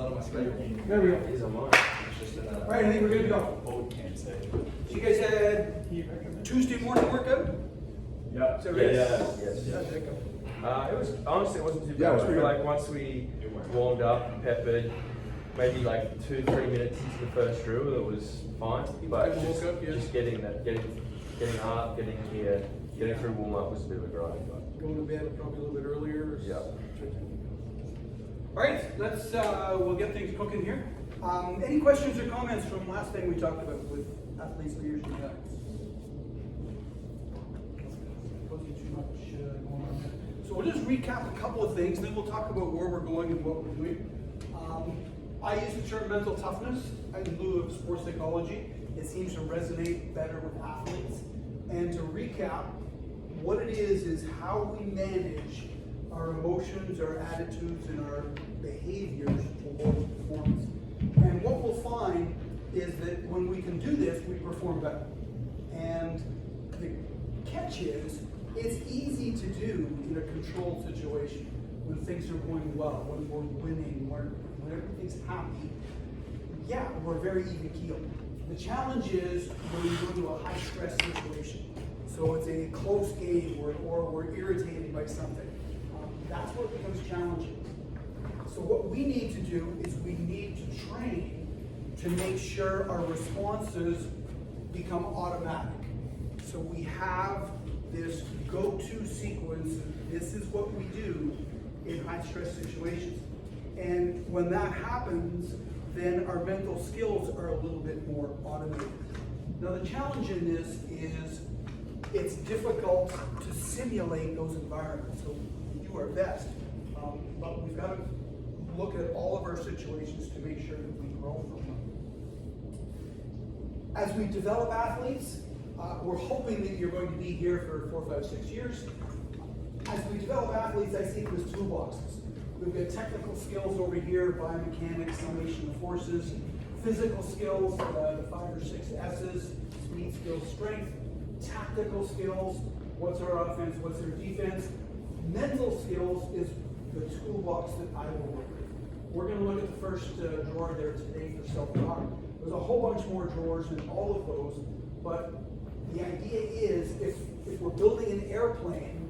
not on my schedule. There we go. It is on mine. It's just in All right, I think we're good to go. Oh, we can't say. So you guys had Tuesday morning workout? Yeah. Is that Yeah, right? yes. Yeah, there you go. It was, honestly, it wasn't too bad. Yeah, it was I feel good. like once we warmed up, peppered, maybe like 2-3 minutes into the first drill, it was fine. But Woke just, up, yeah. just getting up, getting here, getting through warm up was a bit of a grind. But Going to bed probably a little bit earlier. yeah. All right, let's, we'll get things cooking here. Any questions or comments from last thing we talked about with athletes, leaders, and guys? Wasn't too much going on there. So we'll just recap a couple of things, then we'll talk about where we're going and what we're doing. I use the term mental toughness in lieu of sports psychology. It seems to resonate better with athletes. And to recap, what it is how we manage our emotions, our attitudes, and our behaviors towards performance. And what we'll find is that when we can do this, we perform better. And the catch is, it's easy to do in a controlled situation, when things are going well, when we're winning, when everything's happy. Yeah, we're very even keeled. The challenge is when we go into a high stress situation. So it's a close game or we're irritated by something. That's where it becomes challenging. So what we need to do is we need to train to make sure our responses become automatic. So we have this go-to sequence. This is what we do in high stress situations. And when that happens, then our mental skills are a little bit more automated. Now the challenge in this is it's difficult to simulate those environments. So we do our best, but we've got to look at all of our situations to make sure that we grow from them. As we develop athletes, we're hoping that you're going to be here for 4, 5, 6 years. As we develop athletes, I see them as toolboxes. We've got technical skills over here, biomechanics, summation of forces, physical skills, the 5 or 6 S's, speed, skills, strength, tactical skills, what's our offense, what's our defense. Mental skills is the toolbox that I will work with. We're going to look at the first drawer there today for self-talk. There's a whole bunch more drawers in all of those, but the idea is if we're building an airplane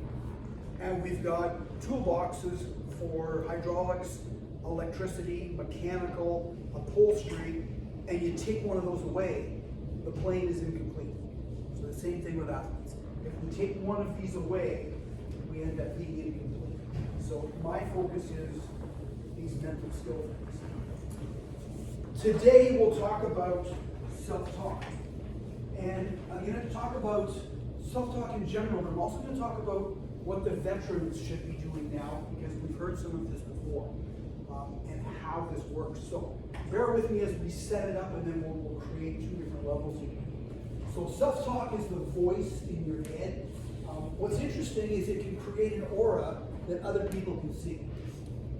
and we've got toolboxes for hydraulics, electricity, mechanical, upholstery, and you take one of those away, the plane is incomplete. So the same thing with athletes. If we take one of these away, we end up being incomplete. So my focus is these mental skill things. Today we'll talk about self-talk. And I'm going to talk about self-talk in general, but I'm also going to talk about what the veterans should be doing now, because we've heard some of this before, and how this works. So bear with me as we set it up, and then we'll create 2 different levels here. So self-talk is the voice in your head. What's interesting is it can create an aura that other people can see.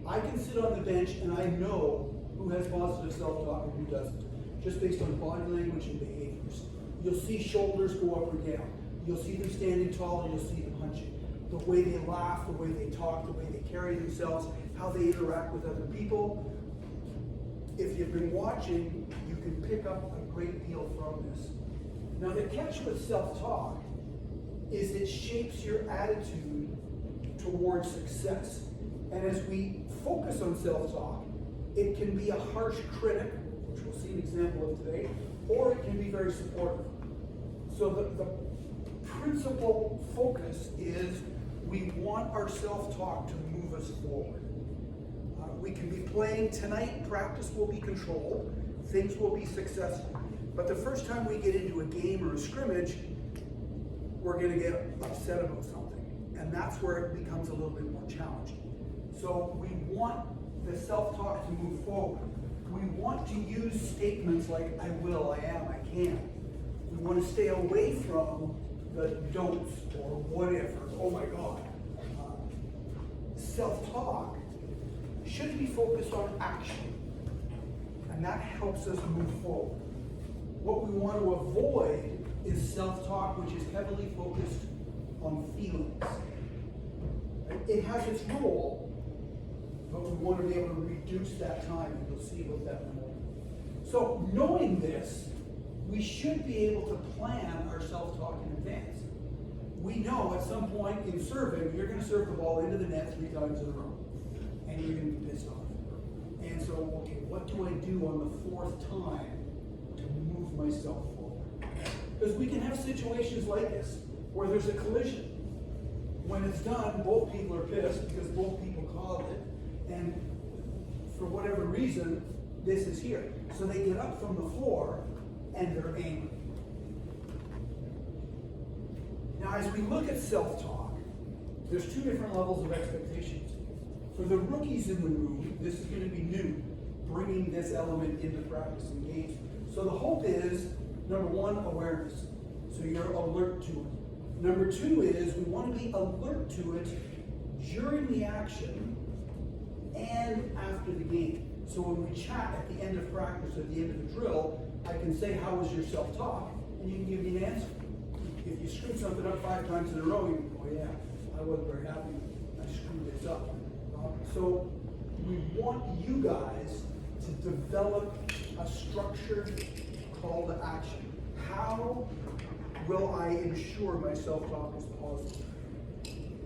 I can sit on the bench and I know who has positive self-talk and who doesn't, just based on body language and behaviors. You'll see shoulders go up or down. You'll see them standing tall and you'll see them hunching. The way they laugh, the way they talk, the way they carry themselves, how they interact with other people. If you've been watching, you can pick up a great deal from this. Now the catch with self-talk is it shapes your attitude towards success. And as we focus on self-talk, it can be a harsh critic, which we'll see an example of today, or it can be very supportive. So the principal focus is we want our self-talk to move us forward. We can be playing tonight, practice will be controlled, things will be successful. But the first time we get into a game or a scrimmage, we're going to get upset about something. And that's where it becomes a little bit more challenging. So we want the self-talk to move forward. We want to use statements like I will, I am, I can. We want to stay away from the don'ts or whatever. Oh my God. Self-talk should be focused on action. And that helps us move forward. What we want to avoid is self-talk, which is heavily focused on feelings. It has its role, but we want to be able to reduce that time, and you'll see about that in a moment. So knowing this, we should be able to plan our self-talk in advance. We know at some point in serving, you're going to serve the ball into the net 3 times in a row, and you're going to be pissed off. And so, okay, what do I do on the 4th time to move myself forward? Because we can have situations like this, where there's a collision. When it's done, both people are pissed because both people caused it, and for whatever reason, this is here. So they get up from the floor and they're angry. Now, as we look at self-talk, there's 2 different levels of expectations. For the rookies in the room, this is going to be new, bringing this element into practice and games. So the hope is, number 1, awareness. So you're alert to it. Number 2 is we want to be alert to it during the action and after the game. So when we chat at the end of practice, at the end of the drill, I can say, how was your self-talk? And you can give me an answer. If you screw something up 5 times in a row, you can go, oh yeah, I wasn't very happy. I screwed this up. So we want you guys to develop a structured call to action. How will I ensure my self-talk is positive?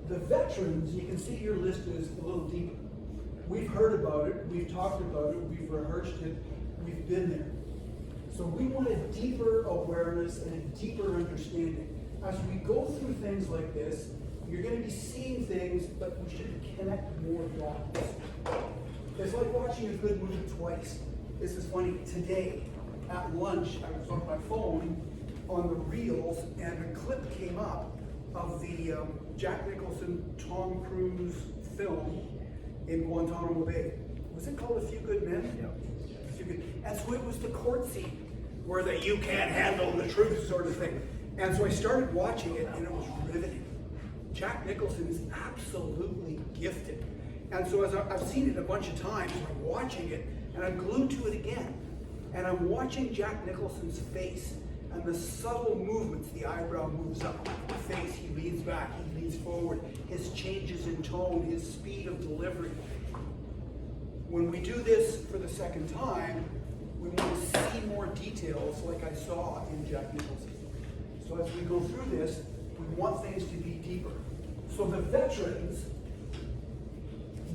The veterans, you can see your list is a little deeper. We've heard about it, we've talked about it, we've rehearsed it, we've been there. So we want a deeper awareness and a deeper understanding. As we go through things like this, you're going to be seeing things, but we should connect more dots. It's like watching a good movie twice. This is funny. Today, at lunch, I was on my phone on the reels, and a clip came up of the Jack Nicholson, Tom Cruise film in Guantanamo Bay. Was it called A Few Good Men? Yeah. A Few Good. And so it was the court scene where the "you can't handle the truth" sort of thing. And so I started watching it, and it was riveting. Jack Nicholson is absolutely gifted. And so as I've seen it a bunch of times, I'm watching it, and I'm glued to it again. And I'm watching Jack Nicholson's face, and the subtle movements, the eyebrow moves up, the face, he leans back, he leans forward, his changes in tone, his speed of delivery. When we do this for the second time, we want to see more details like I saw in Jack Nicholson. So as we go through this, we want things to be deeper. So the veterans,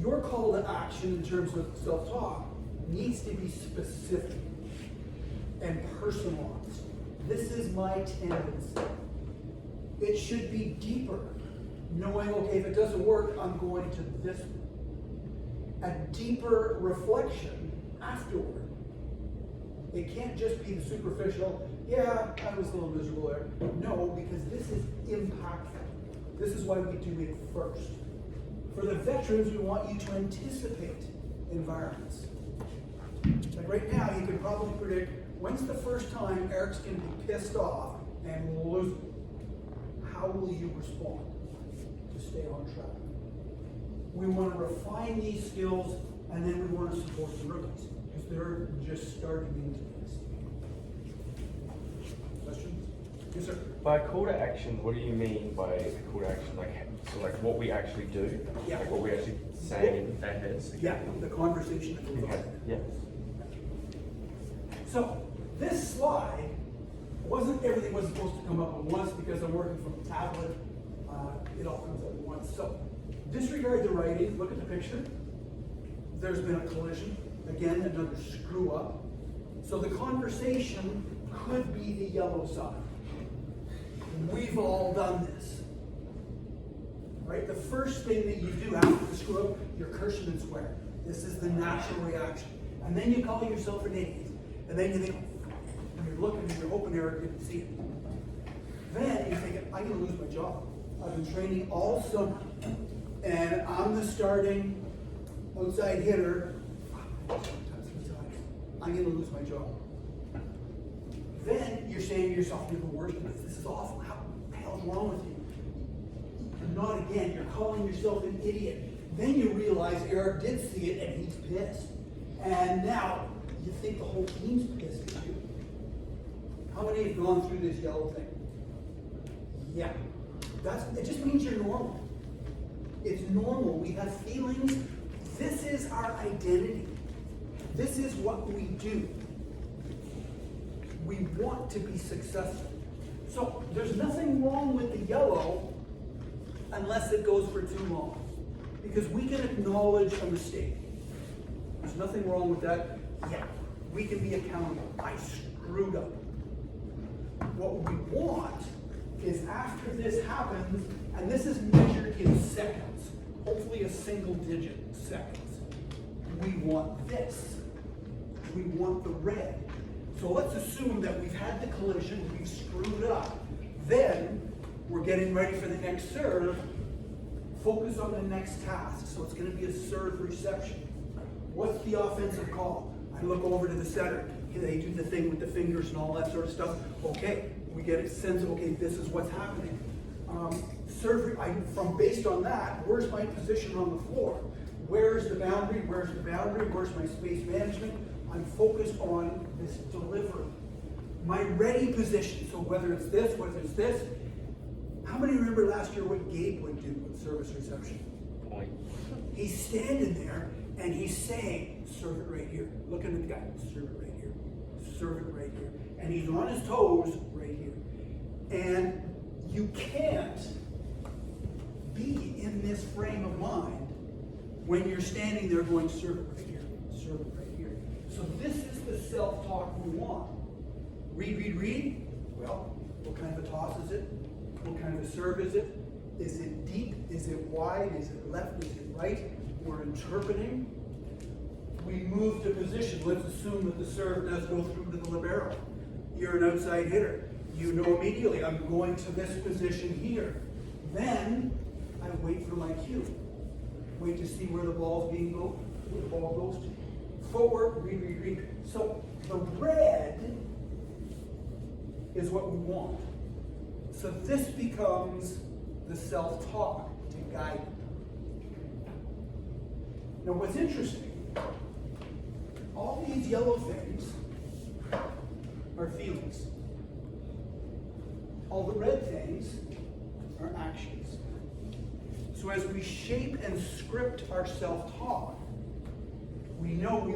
your call to action in terms of self-talk needs to be specific and personalized. This is my tendency. It should be deeper, knowing, okay, if it doesn't work, I'm going to this one. A deeper reflection afterward. It can't just be the superficial, yeah, I was a little miserable there. No, because this is impactful. This is why we do it first. For the veterans, we want you to anticipate environments. Like right now, you can probably predict when's the first time Eric's going to be pissed off and lose it. How will you respond to stay on track? We want to refine these skills, and then we want to support the rookies because they're just starting into this. Questions? Yes, sir. By call to action, what do you mean by a call to action? Like what we actually do? Yeah. Like what we actually say in our heads? Yeah, the conversation that goes Okay. on. Yeah. So this slide everything was supposed to come up at once because I'm working from a tablet. It all comes up at once. So disregard the writing. Look at the picture. There's been a collision. Again, another screw up. So the conversation could be the yellow side. We've all done this. Right? The first thing that you do after the screw up, you're cursing and swearing. This is the natural reaction. And then you call yourself an idiot. And then you think, and you're looking and you're hoping Eric didn't see it. Then you're thinking, I'm going to lose my job. I've been training all summer, and I'm the starting outside hitter. I'm going to lose my job. Then you're saying to yourself, you're the worst of this. This is awful. How the hell's wrong with you? Not again. You're calling yourself an idiot. Then you realize Eric did see it, and he's pissed. And now you think the whole team's pissed at you. How many have gone through this yellow thing? Yeah. It just means you're normal. It's normal. We have feelings This is our identity. This is what we do. We want to be successful. So there's nothing wrong with the yellow unless it goes for too long. Because we can acknowledge a mistake. There's nothing wrong with that. Yeah, we can be accountable. I screwed up. What we want is after this happens, and this is measured in seconds, hopefully a single digit seconds, we want this. We want the red. So let's assume that we've had the collision, we've screwed up. Then we're getting ready for the next serve. Focus on the next task. So it's going to be a serve reception. What's the offensive call? I look over to the center. They do the thing with the fingers and all that sort of stuff. Okay, we get a sense of, okay, this is what's happening. From based on that, where's my position on the floor? Where's the boundary? Where's the boundary? Where's my space management? I'm focused on this delivery. My ready position. So whether it's this, whether it's this. How many remember last year what Gabe would do with service reception? Point. He's standing there and he's saying, serve it right here. Looking at the guy, serve it right here. Serve it right here. And he's on his toes right here. And you can't be in this frame of mind when you're standing there going, serve it right here, serve it right here. So this is the self-talk we want. Read, read, read. Well, what kind of a toss is it? What kind of a serve is it? Is it deep? Is it wide? Is it left? Is it right? We're interpreting. We move to position. Let's assume that the serve does go through to the libero. You're an outside hitter. You know immediately, I'm going to this position here. Then I wait for my cue. Wait to see where the ball goes to. Footwork, read, read, read. So the red is what we want. So this becomes the self-talk to guide. Now what's interesting, all these yellow things are feelings. All the red things are actions. So as we shape and script our self-talk, we know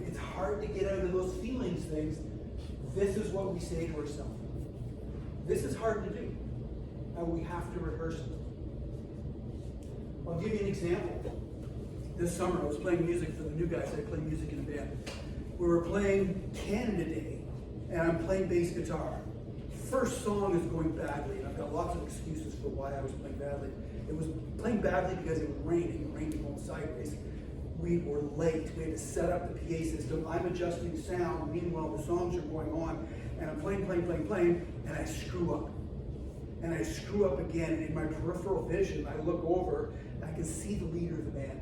it's hard to get out of those feelings things. This is what we say to ourselves. This is hard to do, and we have to rehearse it. I'll give you an example. This summer, I was playing music for the new guys. I play music in a band. We were playing Canada Day, and I'm playing bass guitar. First song is going badly, and I've got lots of excuses for why I was playing badly. It was playing badly because it was raining. It rained going sideways. We were late. We had to set up the PA system. I'm adjusting sound. Meanwhile, the songs are going on, and I'm playing, and I screw up. And I screw up again, and in my peripheral vision, I look over, and I can see the leader of the band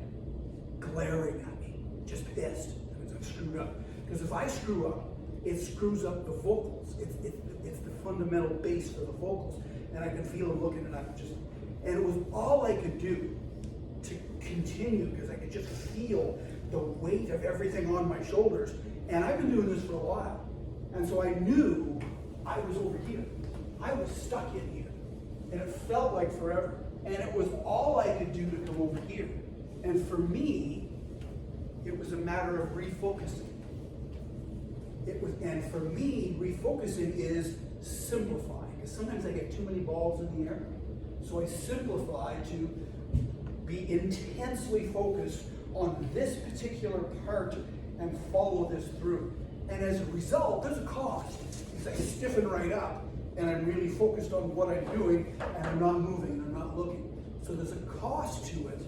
glaring at me, just pissed because I've screwed up. Because if I screw up, it screws up the vocals. It's the fundamental base for the vocals. And I can feel him looking, and it was all I could do to continue, because I could just feel the weight of everything on my shoulders. And I've been doing this for a while. And so I knew I was over here. I was stuck in here. And it felt like forever. And it was all I could do to come over here. And for me, it was a matter of refocusing. And for me, refocusing is simplifying. Because sometimes I get too many balls in the air. So I simplify to be intensely focused on this particular part and follow this through. And as a result, there's a cost. Because I stiffen right up, and I'm really focused on what I'm doing, and I'm not moving, and I'm not looking. So there's a cost to it,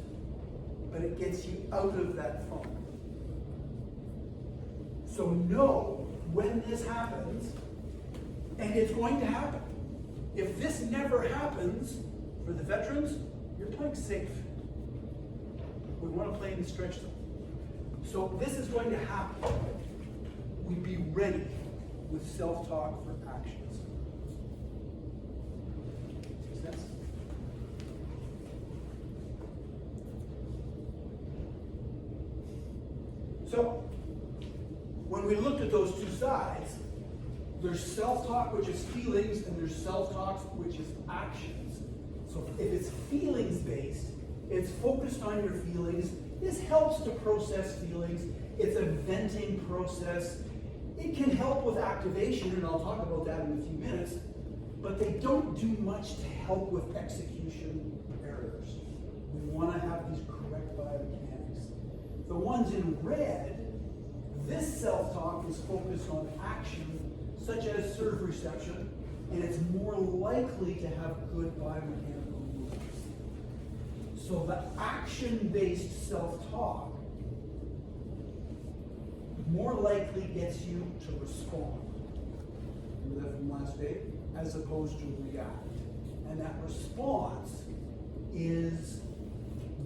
but it gets you out of that funk. So know when this happens, and it's going to happen. If this never happens, for the veterans, you're playing safe. We want to play in the stretch zone. So this is going to happen. We be ready with self-talk for actions. Makes sense? So, when we looked at those two sides, there's self-talk, which is feelings, and there's self-talk, which is actions. So if it's feelings-based, it's focused on your feelings, This helps to process feelings. It's a venting process. It can help with activation, and I'll talk about that in a few minutes, but they don't do much to help with execution errors. We want to have these correct biomechanics. The ones in red, this self-talk is focused on action, such as serve reception, and it's more likely to have good biomechanical movements. So the action-based self-talk more likely gets you to respond. Remember that from last day? As opposed to react. And that response is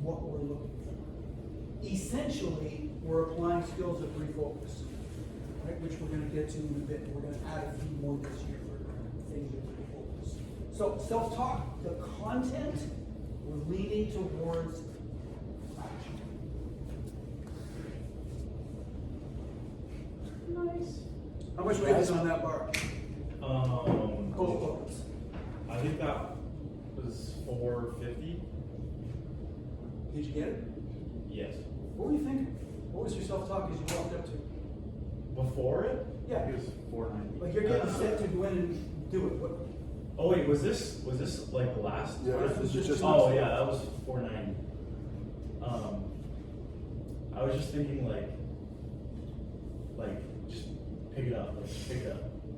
what we're looking for. Essentially, we're applying skills of refocus, right, which we're going to get to in a bit. We're going to add a few more this year for things of refocus. So self-talk, the content, we're leaning towards action. Nice. How much weight is on that bar? Both bars. I think that was 450. Did you get it? Yes. What were you thinking? What was your self-talk as you walked up to it? Before it? Yeah. It was 490. Like you're getting set to go in and do it. What? Oh wait, was this like the last? Yeah, one? this is just. Oh yeah, that was 490. I was just thinking like just pick it up,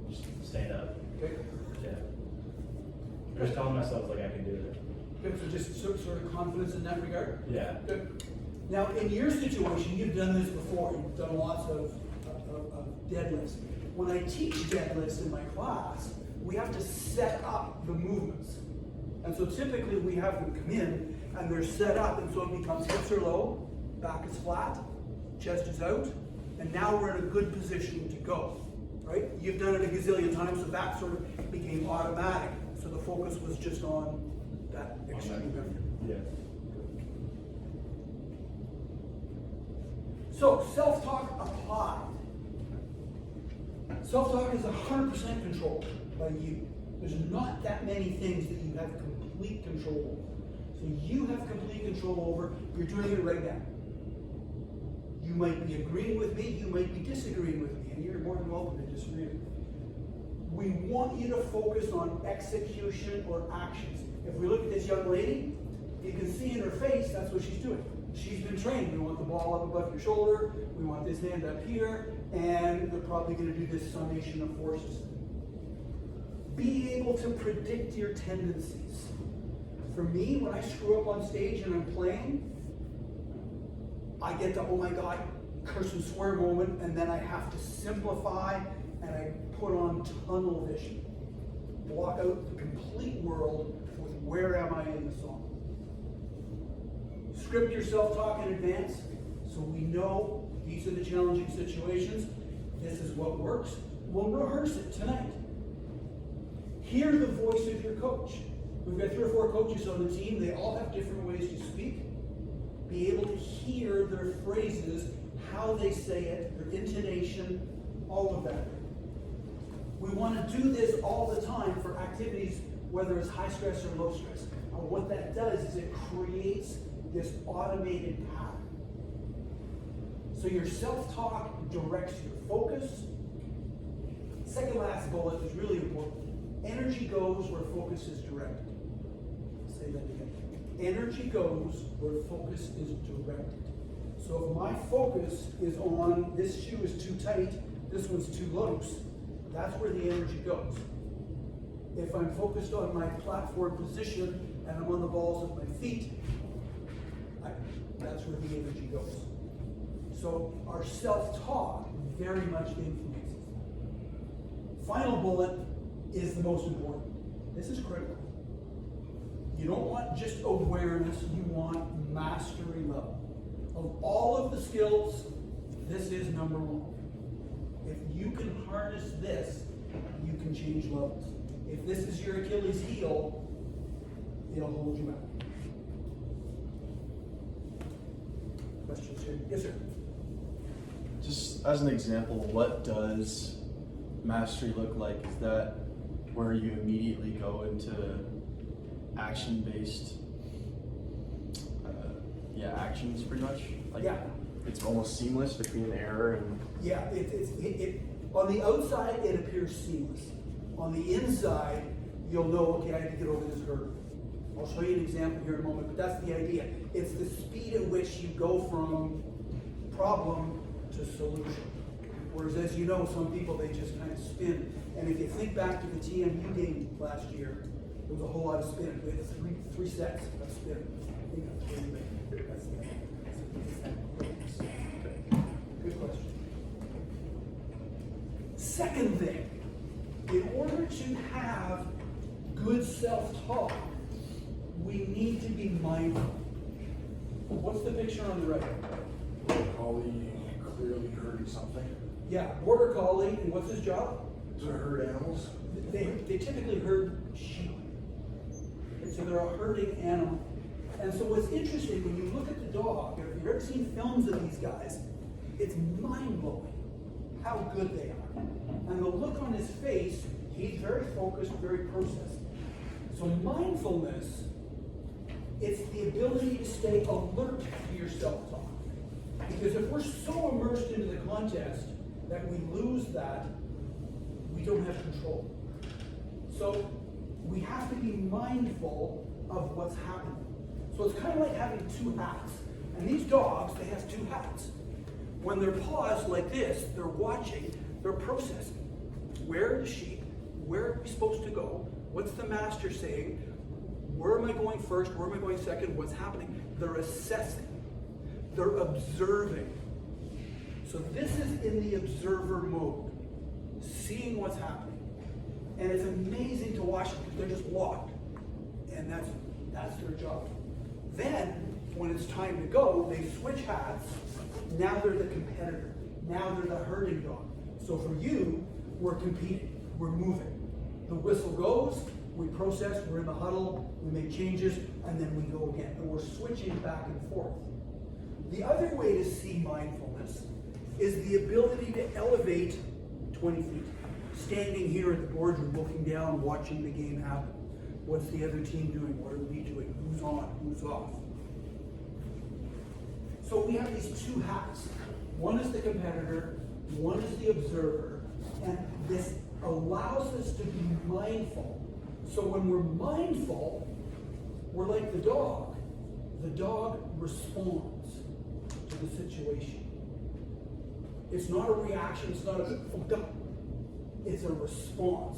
just stand up. Okay. Yeah. I was telling myself like I can do it. Good. So just sort of confidence in that regard. Yeah. Good. Now, in your situation, you've done this before. You've done lots of deadlifts. When I teach deadlifts in my class, we have to set up the movements. And so typically we have them come in and they're set up, and so it becomes hips are low, back is flat, chest is out, and now we're in a good position to go, right? You've done it a gazillion times, so that sort of became automatic. So the focus was just on that extreme effort. Yeah. So self-talk applied. Self-talk is 100% controlled by you. There's not that many things that you have complete control over. So you have complete control over, you're doing it right now. You might be agreeing with me, you might be disagreeing with me, and you're more than welcome to disagree with me. We want you to focus on execution or actions. If we look at this young lady, you can see in her face, that's what she's doing. She's been trained. We want the ball up above your shoulder, we want this hand up here, and they're probably going to do this summation of forces. Be able to predict your tendencies. For me, when I screw up on stage and I'm playing, I get the, oh my God, curse and swear moment, and then I have to simplify and I put on tunnel vision. Block out the complete world with where am I in the song. Script your self-talk in advance so we know these are the challenging situations. This is what works. We'll rehearse it tonight. Hear the voice of your coach. We've got 3 or 4 coaches on the team. They all have different ways to speak. Be able to hear their phrases, how they say it, their intonation, all of that. We want to do this all the time for activities, whether it's high stress or low stress. And what that does is it creates this automated pattern. So your self-talk directs your focus. Second last bullet is really important. Energy goes where focus is directed. I'll say that again. Energy goes where focus is directed. So if my focus is on this shoe is too tight, this one's too loose, that's where the energy goes. If I'm focused on my platform position and I'm on the balls of my feet, that's where the energy goes. So our self-talk very much influences. Final bullet is the most important. This is critical. You don't want just awareness, you want mastery level. Of all of the skills, this is number 1. If you can harness this, you can change levels. If this is your Achilles heel, it'll hold you back. Questions here? Yes, sir. Just as an example, what does mastery look like? Is that where you immediately go into action-based actions pretty much. Like, Yeah. it's almost seamless between the error and. Yeah, on the outside, it appears seamless. On the inside, you'll know, okay, I have to get over this hurdle. I'll show you an example here in a moment, but that's the idea. It's the speed at which you go from problem to solution. Whereas, as you know, some people, they just kind of spin. And if you think back to the TMU game last year, there was a whole lot of spin. We had three sets of spin. Good question. Second thing, in order to have good self-talk, we need to be mindful. What's the picture on the right? Collie clearly hurting something. Yeah, border collie, and what's his job? To herd animals. They typically herd sheep. And so they're a herding animal. And so what's interesting, when you look at the dog, if you've ever seen films of these guys, it's mind-blowing how good they are. And the look on his face, he's very focused, very processed. So mindfulness, it's the ability to stay alert to your self-talk. Because if we're so immersed into the contest that we lose that, we don't have control. So we have to be mindful of what's happening. So it's kind of like having two hats. And these dogs, they have two hats. When they're paused like this, they're watching, they're processing. Where are the sheep? Where are we supposed to go? What's the master saying? Where am I going first? Where am I going second? What's happening? They're assessing. They're observing. So this is in the observer mode, seeing what's happening. And it's amazing to watch them because they're just locked. And that's their job. Then, when it's time to go, they switch hats. Now they're the competitor. Now they're the herding dog. So for you, we're competing. We're moving. The whistle goes, we process, we're in the huddle, we make changes, and then we go again. And we're switching back and forth. The other way to see mindfulness is the ability to elevate 20 feet. Standing here at the boardroom, looking down, watching the game happen. What's the other team doing? What are we doing? Who's on? Who's off? So we have these two hats. One is the competitor, one is the observer, and this allows us to be mindful. So when we're mindful, we're like the dog. The dog responds to the situation. It's not a reaction, it's not a it's a response.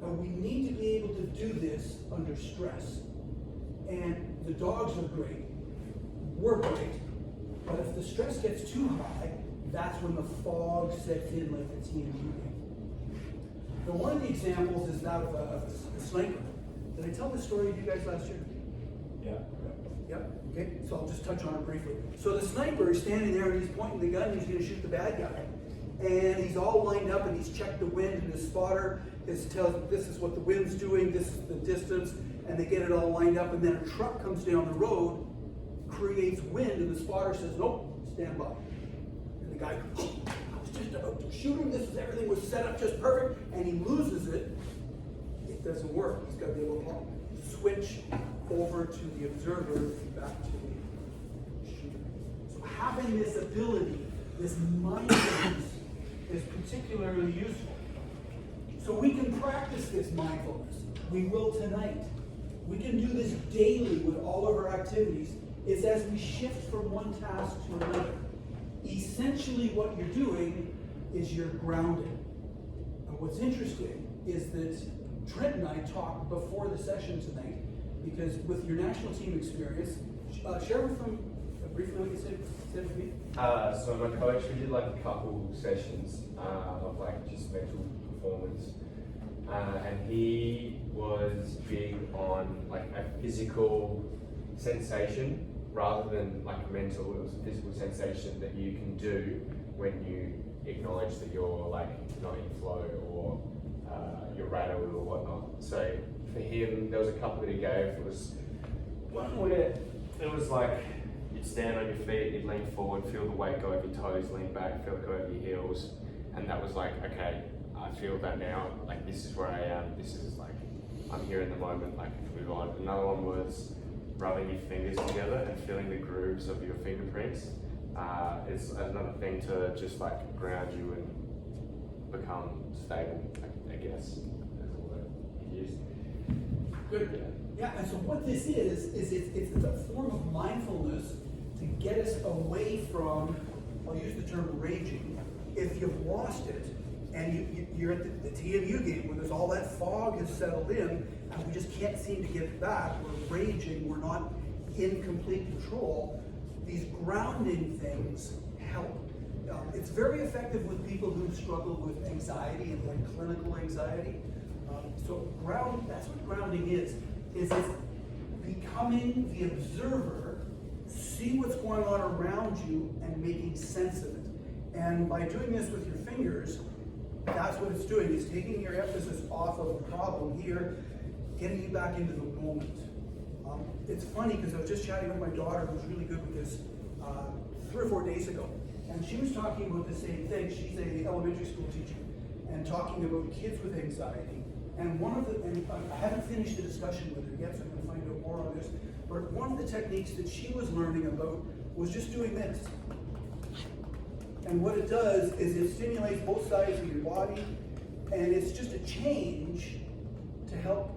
And we need to be able to do this under stress. And the dogs are great. We're great. But if the stress gets too high, that's when the fog sets in like the TMU game. Now, one of the examples is that of a sniper. Did I tell this story to you guys last year? Yeah. Yep. Okay, so I'll just touch on it briefly. So the sniper is standing there and he's pointing the gun and he's going to shoot the bad guy. And he's all lined up and he's checked the wind, and his spotter tells him this is what the wind's doing, this is the distance, and they get it all lined up, and then a truck comes down the road, creates wind, and the spotter says, nope, stand by. And the guy goes, I was just about to shoot him, everything was set up just perfect, and he loses it. It doesn't work. He's got to be able to switch over to the observer, back to the shooter. So having this ability, this mindfulness, is particularly useful. So we can practice this mindfulness. We will tonight. We can do this daily with all of our activities. It's as we shift from one task to another. Essentially what you're doing is you're grounded. And what's interesting is that Trent and I talked before the session tonight, because with your national team experience, share with them briefly what you said with me. So my coach, we did like a couple sessions of like just mental performance, and he was big on like a physical sensation rather than like mental. It was a physical sensation that you can do when you acknowledge that you're like not in flow or you're rattled or whatnot. So for him, there was a couple that he gave. It was one where it was like you'd stand on your feet, you'd lean forward, feel the weight go over your toes, lean back, feel it go over your heels, and that was like, okay, I feel that now, like this is where I am, this is like, I'm here in the moment, like move on. Another one was rubbing your fingers together and feeling the grooves of your fingerprints is another thing to just like ground you and become stable, I guess, is the word you use. Good. Yeah, and so what this is it's a form of mindfulness to get us away from, I'll use the term raging. If you've lost it and you're at the TMU game where there's all that fog has settled in and we just can't seem to get it back, we're raging, we're not in complete control, these grounding things help. It's very effective with people who struggle with anxiety and like clinical anxiety. So that's what grounding is it's becoming the observer, see what's going on around you and making sense of it. And by doing this with your fingers, that's what it's doing. It's taking your emphasis off of the problem here, getting you back into the moment. It's funny because I was just chatting with my daughter who's really good with this 3 or 4 days ago. And she was talking about the same thing. She's an elementary school teacher and talking about kids with anxiety. And and I haven't finished the discussion with her yet, so I'm going to find out more on this. But one of the techniques that she was learning about was just doing this. And what it does is it stimulates both sides of your body, and it's just a change to help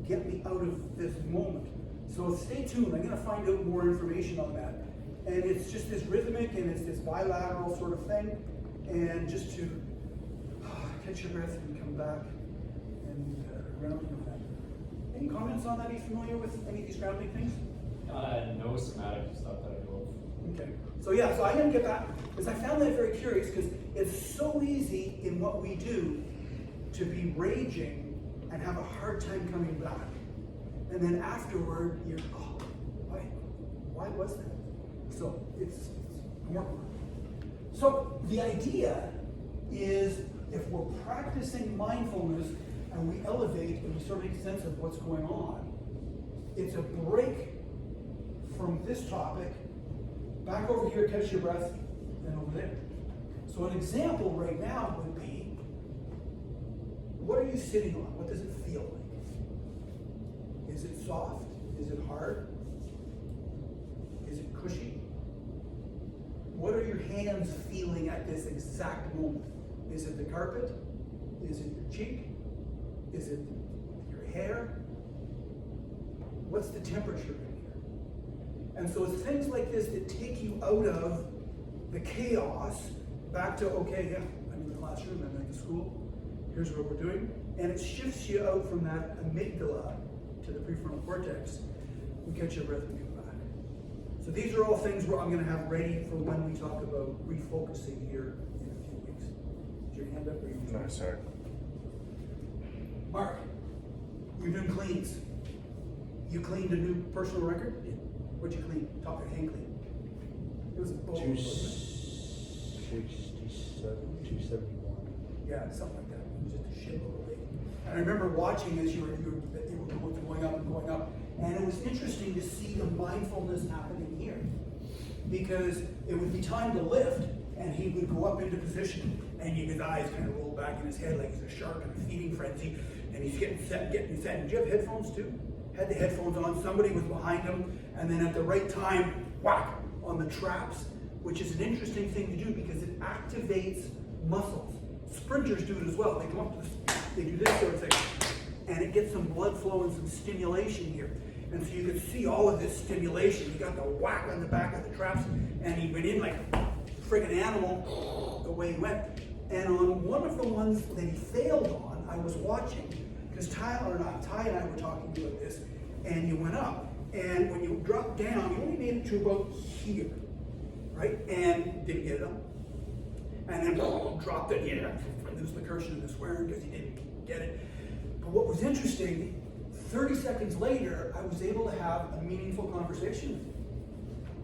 get me out of this moment. So stay tuned, I'm going to find out more information on that. And it's just this rhythmic and it's this bilateral sort of thing. And just to catch your breath and come back and grounding on that. Any comments on that? Are you familiar with any of these grounding things? No somatic stuff that I know of. Okay. So yeah, so I'm going to get back, because I found that very curious, because it's so easy in what we do to be raging and have a hard time coming back. And then afterward, you're, oh, why was that? So it's more. So the idea is if we're practicing mindfulness and we elevate and we sort of make sense of what's going on, it's a break from this topic, back over here, catch your breath, and over there. So an example right now would be, what are you sitting on? What does it feel like? Is it soft? Is it hard? Is it cushy? What are your hands feeling at this exact moment? Is it the carpet? Is it your cheek? Is it your hair? What's the temperature in here? And so it's things like this that take you out of the chaos back to, okay, yeah, I'm in the classroom, I'm at the school, here's what we're doing. And it shifts you out from that amygdala to the prefrontal cortex. We catch your breath and come back. So these are all things where I'm going to have ready for when we talk about refocusing here in a few weeks. Is your hand up? Or you No, sorry. Mark, you're doing cleans. You cleaned a new personal record? Yeah. What'd you clean? Top of your hand clean. It was a bowl. 267, 271. Yeah, something like that. It was just a shitload of weight. And I remember watching as you were going up and going up. And it was interesting to see the mindfulness happening here. Because it would be time to lift, and he would go up into position, and his eyes kind of roll back in his head like he's a shark in a feeding frenzy, and he's getting set. Did you have headphones too? Had the headphones on, somebody was behind him, and then at the right time, whack, on the traps, which is an interesting thing to do because it activates muscles. Sprinters do it as well. They come up to this, they do this sort of thing, and it gets some blood flow and some stimulation here. And so you could see all of this stimulation. You got the whack on the back of the traps, and he went in like a friggin' animal the way he went. And on one of the ones that he failed on, I was watching, because Ty and I were talking about this, and you went up, and when you dropped down, you only made it to about here, right? And didn't get it up. And then dropped it, yeah, there's the cursing and the swearing because he didn't get it. But what was interesting, 30 seconds later, I was able to have a meaningful conversation with him.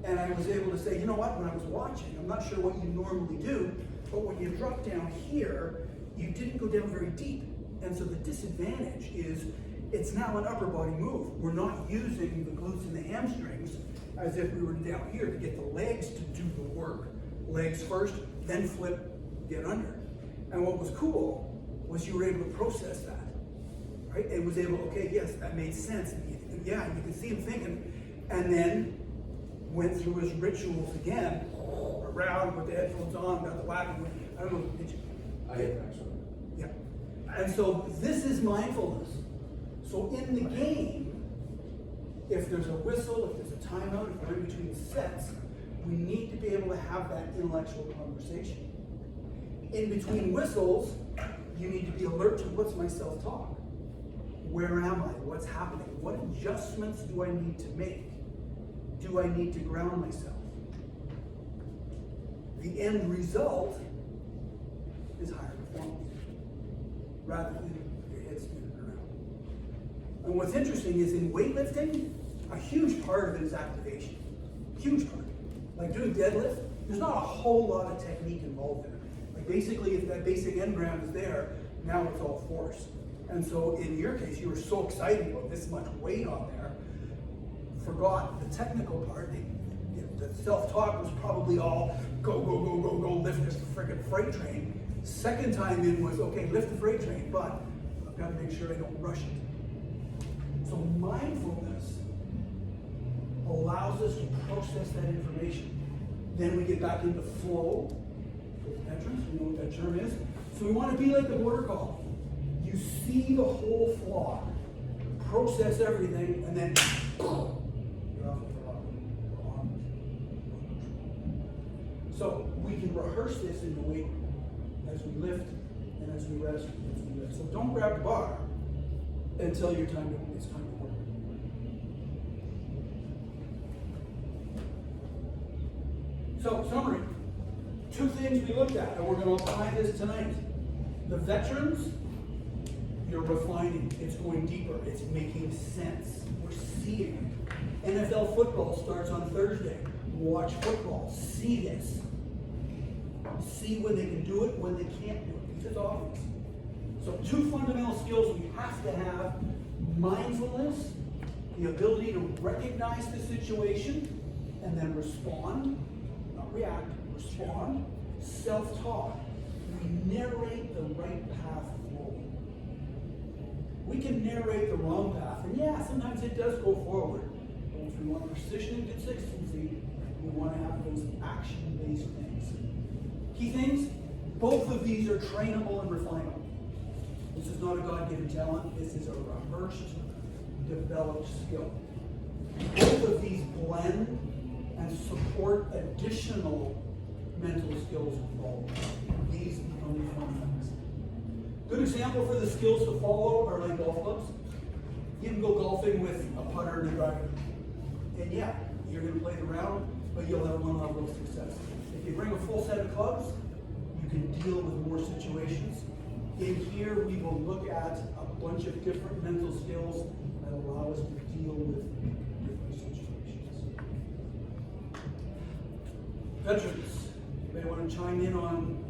And I was able to say, you know what, when I was watching, I'm not sure what you normally do, but when you drop down here, you didn't go down very deep. And so the disadvantage is it's now an upper body move. We're not using the glutes and the hamstrings as if we were down here to get the legs to do the work. Legs first, then flip, get under. And what was cool was you were able to process that, right? And was able, okay, yes, that made sense. And yeah, you could see him thinking, and then went through his rituals again, around with the headphones on, got the whack, I don't know, did you? I hit that one. Yeah. And so this is mindfulness. So in the game, if there's a whistle, if there's a timeout, if we're in between sets, we need to be able to have that intellectual conversation. In between whistles, you need to be alert to what's my self-talk. Where am I? What's happening? What adjustments do I need to make? Do I need to ground myself? The end result is higher performance, rather than your head spinning around. And what's interesting is in weightlifting, a huge part of it is activation. Huge part. Like doing deadlift, there's not a whole lot of technique involved in it. Like basically, if that basic end ground is there, now it's all force. And so in your case, you were so excited about this much weight on there, forgot the technical part. The self-talk was probably all go, go, go, go, go, lift this freaking freight train. Second time in was, okay, lift the freight train, but I've got to make sure I don't rush it. So mindfulness allows us to process that information. Then we get back into flow with veterans, we know what that term is. So we want to be like the border collie. You see the whole flock, process everything, and then you're off with the rock. So we can rehearse this in the weight as we lift and as we rest and as we lift. So don't grab the bar until it's time to work. So summary, 2 things we looked at, and we're going to apply this tonight. The veterans, you're refining, it's going deeper, it's making sense. We're seeing it. NFL football starts on Thursday. Watch football, see this. See when they can do it, when they can't do it, because it's obvious. So 2 fundamental skills we have to have: mindfulness, the ability to recognize the situation and then respond, not react, respond. Self-talk, we narrate the right path forward. We can narrate the wrong path, and yeah, sometimes it does go forward. But if we want precision and consistency, we want to have those action-based things. Key things, both of these are trainable and refinable. This is not a God-given talent, this is a rehearsed, developed skill. Both of these blend and support additional mental skills involved. These become the fun things. Good example for the skills to follow are like golf clubs. You can go golfing with a putter and a driver. And yeah, you're going to play the round, but you'll have one level of success. If you bring a full set of clubs, you can deal with more situations. In here, we will look at a bunch of different mental skills that allow us to deal with different situations. Veterans, you may want to chime in on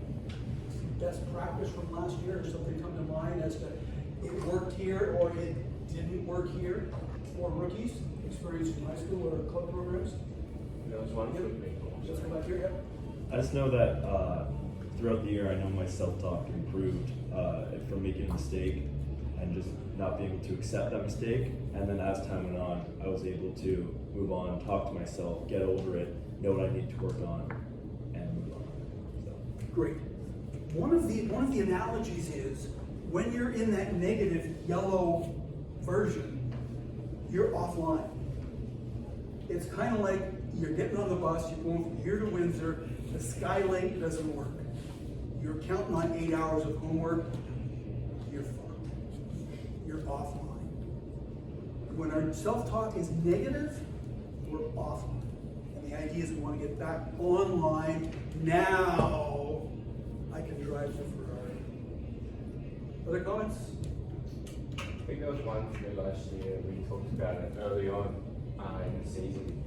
best practice from last year, or something come to mind as to it worked here or it didn't work here for rookies, experienced in high school or club programs. There was one for me. Let's go back here, yeah. I just know that throughout the year, I know my self-talk improved from making a mistake and just not being able to accept that mistake. And then as time went on, I was able to move on, talk to myself, get over it, know what I need to work on, and move on. So. Great. One of the analogies is when you're in that negative yellow version, you're offline. It's kind of like you're getting on the bus, you're going from here to Windsor, the Skylink doesn't work. You're counting on 8 hours of homework, you're fucked. You're offline. When our self-talk is negative, we're offline. And the idea is we want to get back online. Now I can drive the Ferrari. Other comments? I think there was one for me last year. We talked about it early on in the season.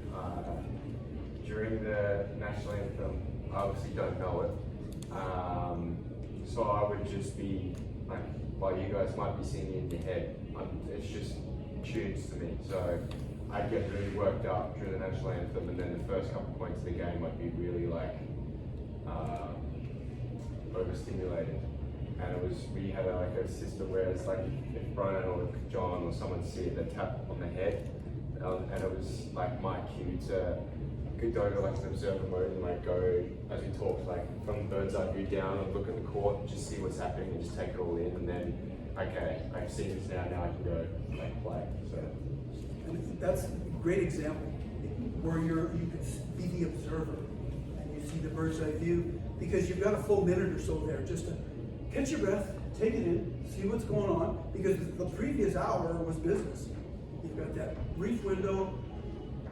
During the national anthem, I obviously don't know it. So I would just be like, while you guys might be singing in your head, it's just tunes to me. So I'd get really worked up during the national anthem, and then the first couple points of the game I'd be really like overstimulated. And we had a system where it's like if Brian or John or someone see it, they tap on the head and it was like my cue to go to like an observer mode and like go, as we talked, like from bird's eye view down and look at the court, just see what's happening and just take it all in, and then, okay, I've seen this now I can go like play. So And that's a great example where you can be the observer and you see the bird's eye view, because you've got a full minute or so there just to catch your breath, take it in, see what's going on, because the previous hour was business. You've got that brief window.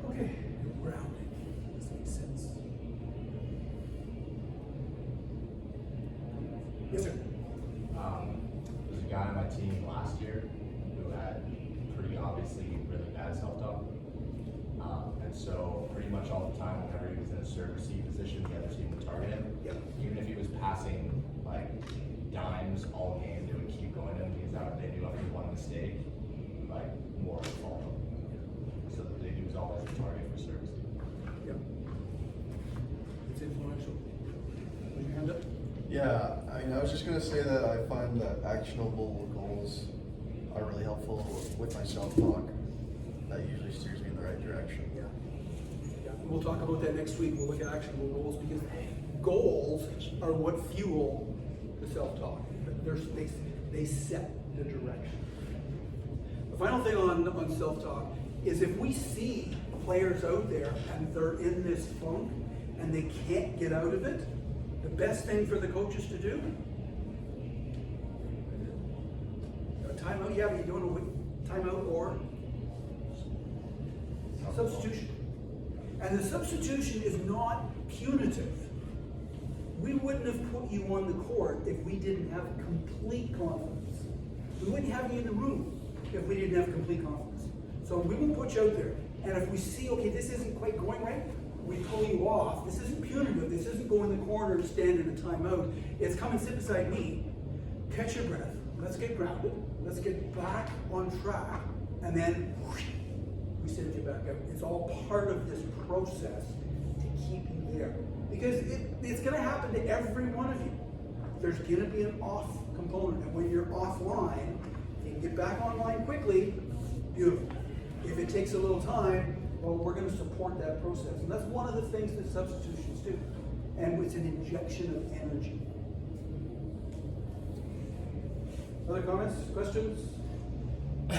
Okay, you're grounding. This makes sense. Yes, sir. There's a guy on my team last year who had pretty obviously really bad self-talk. And so pretty much all the time, whenever he was in a serve receive position, the other team would target him. Yep. Even if he was passing like dimes all game, they would keep going to him because they knew after one mistake, like more would follow. So he was always a target for serve receive. Yep. It's influential. Put your hand up. Yeah, I mean, I was just gonna say that I find that actionable goals are really helpful with my self-talk. That usually steers me in the right direction. Yeah. Yeah. We'll talk about that next week. We'll look at actionable goals, because goals are what fuel the self-talk. They set the direction. The final thing on self-talk is if we see players out there and they're in this funk and they can't get out of it, the best thing for the coaches to do, a timeout, yeah, but you don't know what timeout or substitution. And the substitution is not punitive. We wouldn't have put you on the court if we didn't have complete confidence. We wouldn't have you in the room if we didn't have complete confidence. So we won't put you out there. And if we see, okay, this isn't quite going right, we pull you off. This isn't punitive. This isn't go in the corner and stand in a timeout. It's come and sit beside me, catch your breath, let's get grounded, let's get back on track, and then whoosh, we send you back out. It's all part of this process to keep you there. Because it's going to happen to every one of you. There's going to be an off component. And when you're offline, if you can get back online quickly, beautiful. If it takes a little time, well, we're going to support that process. And that's one of the things that substitutions do. And it's an injection of energy. Other comments, questions? I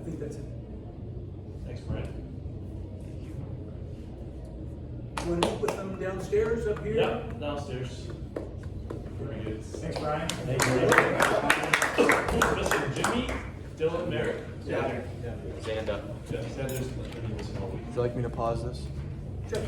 think that's it. Thanks, Brian. You want to meet with them downstairs, up here? Yeah, downstairs. Very good. Thanks, Brian. Thank you. Mr. Jimmy, Dylan, Merrick. Xander. Yeah, Xander's. Would you like me to pause this? Sure.